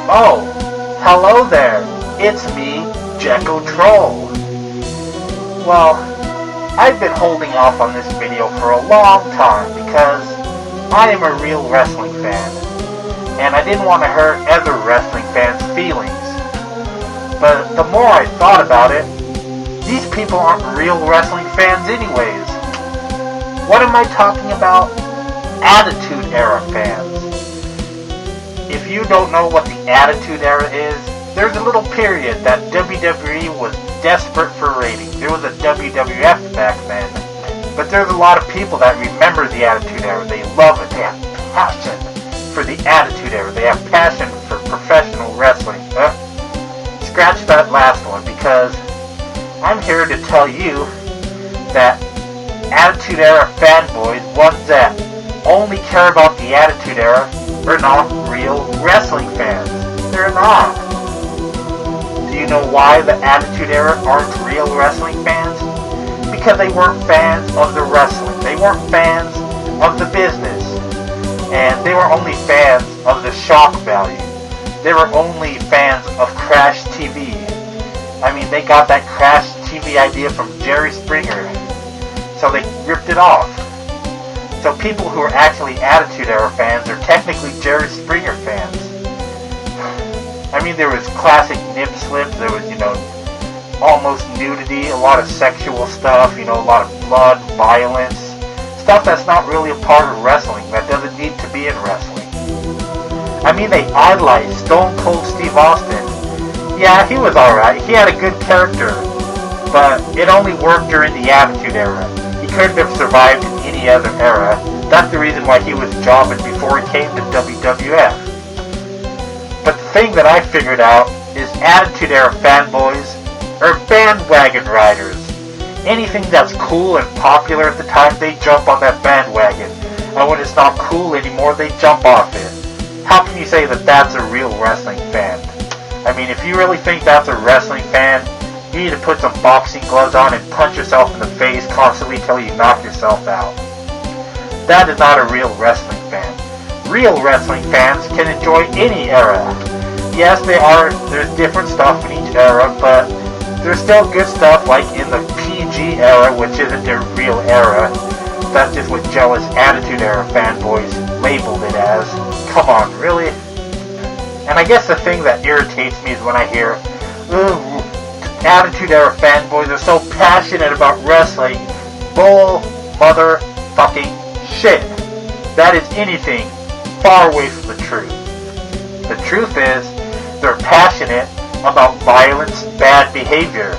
Oh, hello there. It's me, Jekko Troll. Well, I've been holding off on this video for a long time because I am a real wrestling fan, and I didn't want to hurt other wrestling fans' feelings. But the more I thought about it, these people aren't real wrestling fans anyways. What am I talking about? Attitude Era fans. If you don't know what the Attitude Era is, there's a little period that WWE was desperate for ratings. There was a WWF back then. But there's a lot of people that remember the Attitude Era. They love it. They have passion for the Attitude Era. They have passion for professional wrestling. Scratch that last one, because I'm here to tell you that Attitude Era fanboys, ones that only care about the Attitude Era, are not real wrestling fans. They're not. Do you know why the Attitude Era aren't real wrestling fans? Because they weren't fans of the wrestling. They weren't fans of the business. And they were only fans of the shock value. They were only fans of Crash TV. I mean, they got that Crash TV idea from Jerry Springer. So they ripped it off. So people who are actually Attitude Era fans are technically Jerry Springer fans. I mean, there was classic nip slips, there was, almost nudity, a lot of sexual stuff, a lot of blood, violence, stuff that's not really a part of wrestling, that doesn't need to be in wrestling. I mean, they idolized Stone Cold Steve Austin. Yeah, he was alright, he had a good character, but it only worked during the Attitude Era. He couldn't have survived in any other era. That's the reason why he was jobbing before he came to WWF. But the thing that I figured out is Attitude Era fanboys are bandwagon riders. Anything that's cool and popular at the time, they jump on that bandwagon. And when it's not cool anymore, they jump off it. How can you say that that's a real wrestling fan? I mean, if you really think that's a wrestling fan, you need to put some boxing gloves on and punch yourself in the face constantly till you knock yourself out. That is not a real wrestling fan. Real wrestling fans can enjoy any era. Yes, there's different stuff in each era, but there's still good stuff like in the PG era, which isn't the real era. That's just what jealous Attitude Era fanboys labeled it as. Come on, really? And I guess the thing that irritates me is when I hear, Attitude Era fanboys are so passionate about wrestling. Bull motherfucking shit. That is anything far away from the truth. The truth is, they're passionate about violence, bad behavior,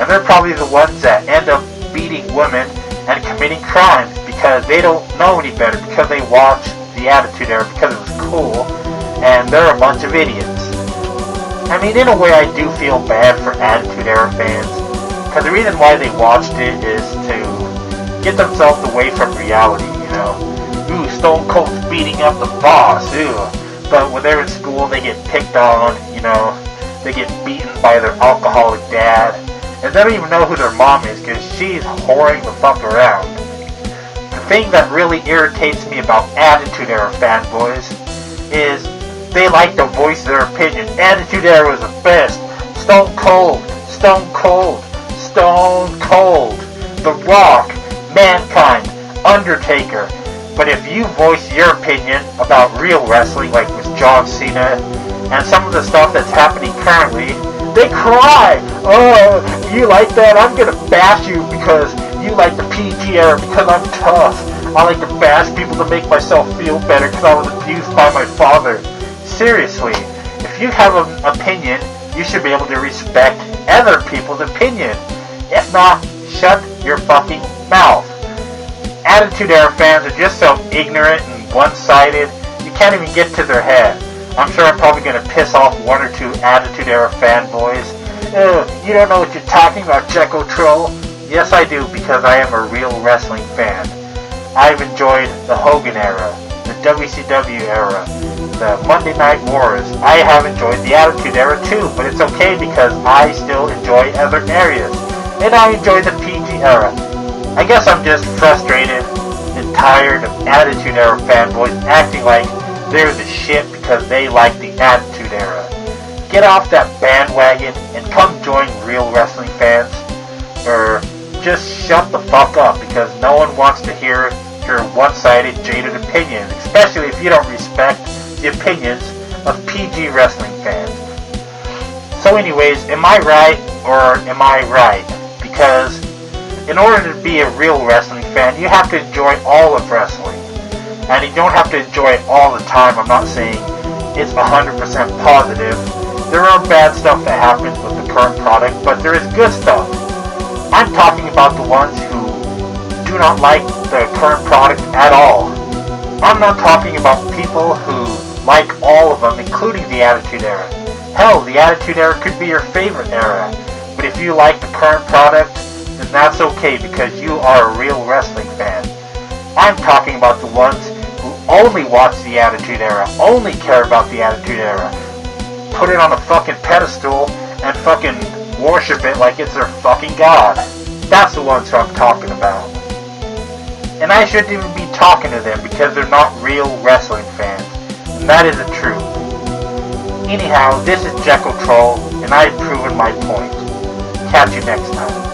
and they're probably the ones that end up beating women and committing crimes because they don't know any better, because they watched the Attitude Era because it was cool, and they're a bunch of idiots. I mean, in a way, I do feel bad for Attitude Era fans, because the reason why they watched it is to get themselves away from reality, Ooh, Stone Cold's beating up the boss, ooh. But when they're in school, they get picked on, they get beaten by their alcoholic dad, and they don't even know who their mom is, because she's whoring the fuck around. The thing that really irritates me about Attitude Era fanboys is they like to voice their opinion. Attitude Era was the best. Stone Cold, Stone Cold, Stone Cold, The Rock, Mankind, Undertaker. But if you voice your opinion about real wrestling, like with John Cena, and some of the stuff that's happening currently, they cry! Oh, you like that? I'm gonna bash you because you like the PG era, because I'm tough. I like to bash people to make myself feel better because I was abused by my father. Seriously, if you have an opinion, you should be able to respect other people's opinion. If not, shut your fucking mouth. Attitude Era fans are just so ignorant and one-sided, you can't even get to their head. I'm sure I'm probably going to piss off one or two Attitude Era fanboys. You don't know what you're talking about, Jekko Troll. Yes, I do, because I am a real wrestling fan. I've enjoyed the Hogan era, the WCW era, the Monday Night Wars. I have enjoyed the Attitude Era too, but it's okay because I still enjoy other areas. And I enjoy the PG era. I guess I'm just frustrated and tired of Attitude Era fanboys acting like they're the shit because they like the Attitude Era. Get off that bandwagon and come join real wrestling fans, or just shut the fuck up because no one wants to hear your one-sided, jaded opinions, especially if you don't respect the opinions of PG wrestling fans. So anyways, am I right or am I right? Because in order to be a real wrestling fan, you have to enjoy all of wrestling. And you don't have to enjoy it all the time. I'm not saying it's 100% positive. There are bad stuff that happens with the current product, but there is good stuff. I'm talking about the ones who do not like the current product at all. I'm not talking about people who like all of them, including the Attitude Era. Hell, the Attitude Era could be your favorite era. But if you like the current product, then that's okay because you are a real wrestling fan. I'm talking about the ones who only watch the Attitude Era, only care about the Attitude Era, put it on a fucking pedestal and fucking worship it like it's their fucking god. That's the ones who I'm talking about. And I shouldn't even be talking to them because they're not real wrestling fans. And that is the truth. Anyhow, this is Jekyll Troll, and I've proven my point. Catch you next time.